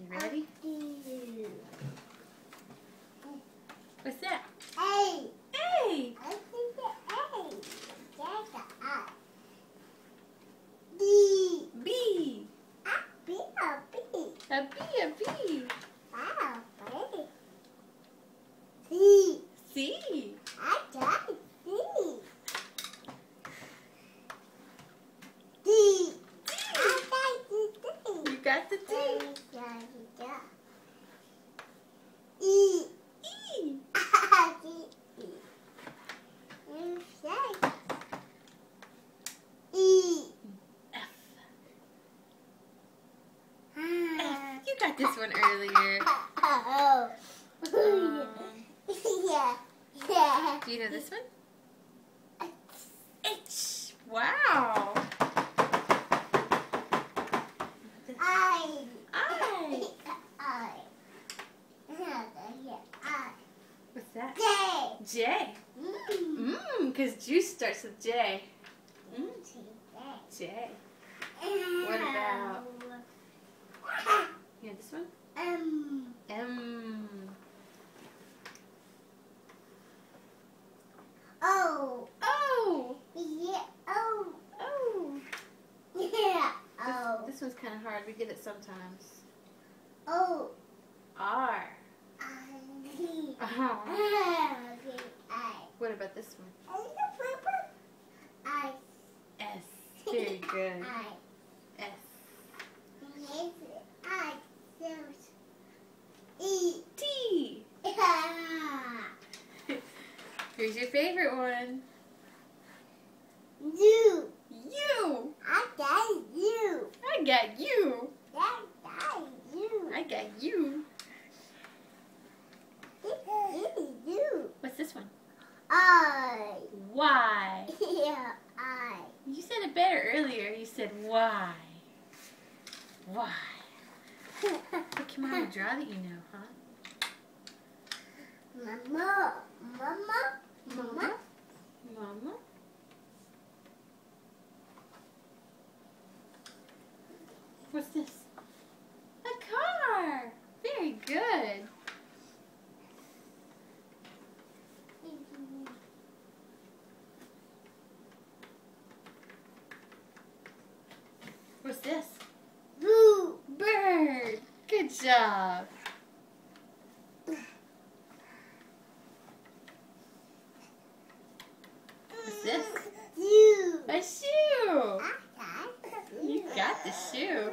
You ready? What's that? A. A. I think the A. There's the I. B. B. A B. A B. A B. A B. Wow. B. C. C. I got C. D. I got the D. You got the D. E. E. I get E. You say E. F. F. You got this one earlier. Oh. Yeah. Yeah. Do you know this one? H. Wow. I. I. I. What's that? J. J. Because juice starts with J. J. What about? You know this one? M. M. O. O. Yeah. O. O. Yeah. O. This one's kind of hard. We get it sometimes. O. R. I. Uh-huh. I. What about this one? I. S. Very good. I. S. I. E. T. Here's your favorite one. U. U. I got you. I got you. I got you. I got you. You. What's this one? I. Y. Yeah. I. You said it better earlier. You said Y. Y. What can Mama draw that you know, huh? Mama. Mama. Mama. Mama. What's this? A car. Very good. What's this? Boo. Bird. Good job. What's this? You. A shoe. I got You got the shoe.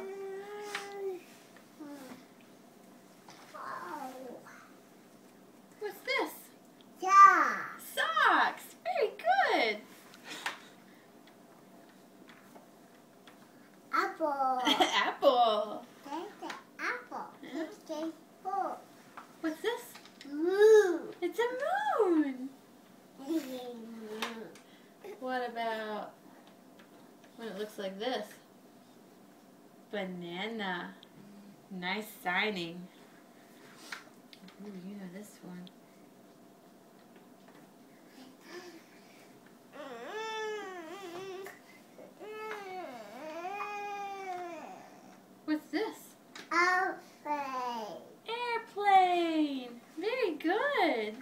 What's this? Yeah. Socks. Very good. Apple. Apple. There's the apple. Yeah. There's four. What's this? Moo. It's a moon. What about when it looks like this? Banana. Nice signing. Ooh, you know this one. What's this? Alfred. Airplane. Very good.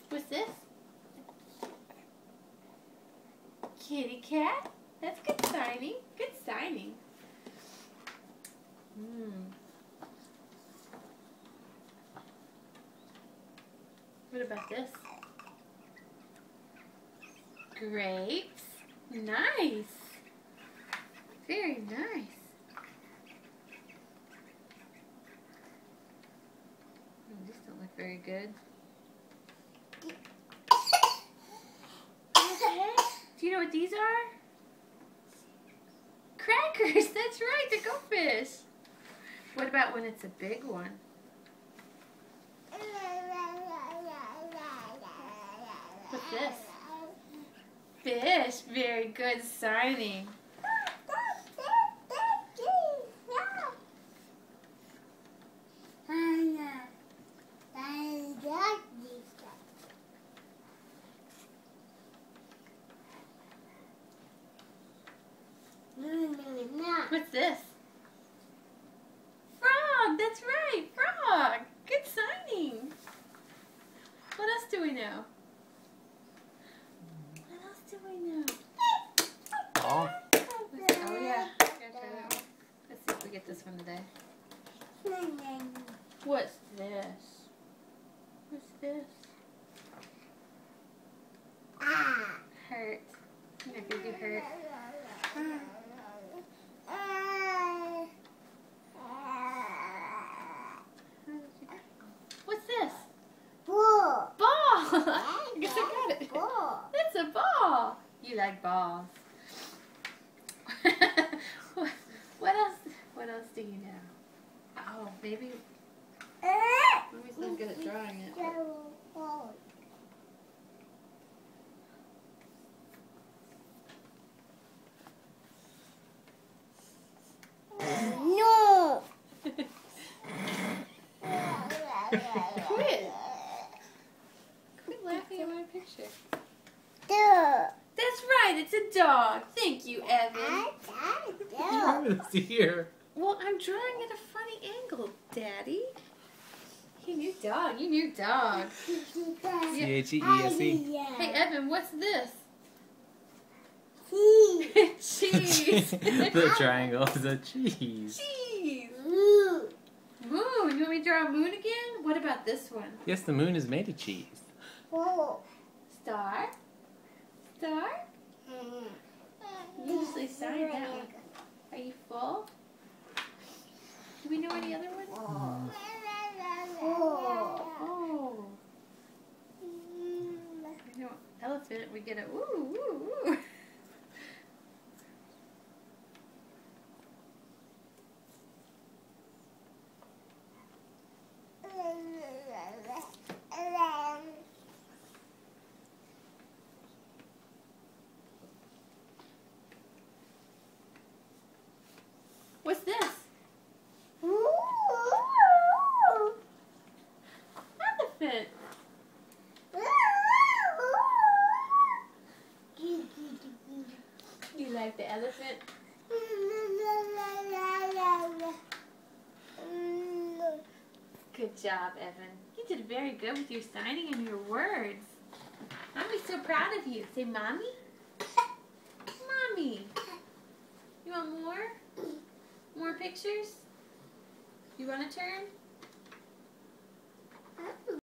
What's this? Kitty cat. That's good signing. Good signing. What about this? Grapes. Nice. Very nice. These don't look very good. Okay. Do you know what these are? Crackers. That's right. The goldfish. What about when it's a big one? What's this? Fish. Very good signing. know? What else do we know? Oh. Oh yeah. Let's see if we get this one today. What's this? What's this? Hurt. You're not gonna do hurt. What's this? Ball. Ball! I guess I got it. Ball. It's a ball. You like balls. What else? What else do you know? Oh, maybe. Mommy's not good at drawing it. No. Quit. Quit laughing at my picture. Duh. That's right. It's a dog. Thank you, Evan. It's here. Well, I'm drawing at a funny angle, Daddy. You new dog. You new dog. C-H-E-E-S-E. Hey, Evan, what's this? Cheese. Cheese. The triangle is a cheese. Cheese. Moon. Moon. You want me to draw a moon again? What about this one? Yes, the moon is made of cheese. Ball. Star. Star. You usually sign that one. Are you full? Do we know any other ones? Ball. Oh. I know elephant. We get a ooh, ooh, ooh. What's this? Elephant. You like the elephant? Good job, Evan. You did very good with your signing and your words. Mommy's so proud of you. Say, Mommy. Mommy. You want more? More pictures? You want a turn?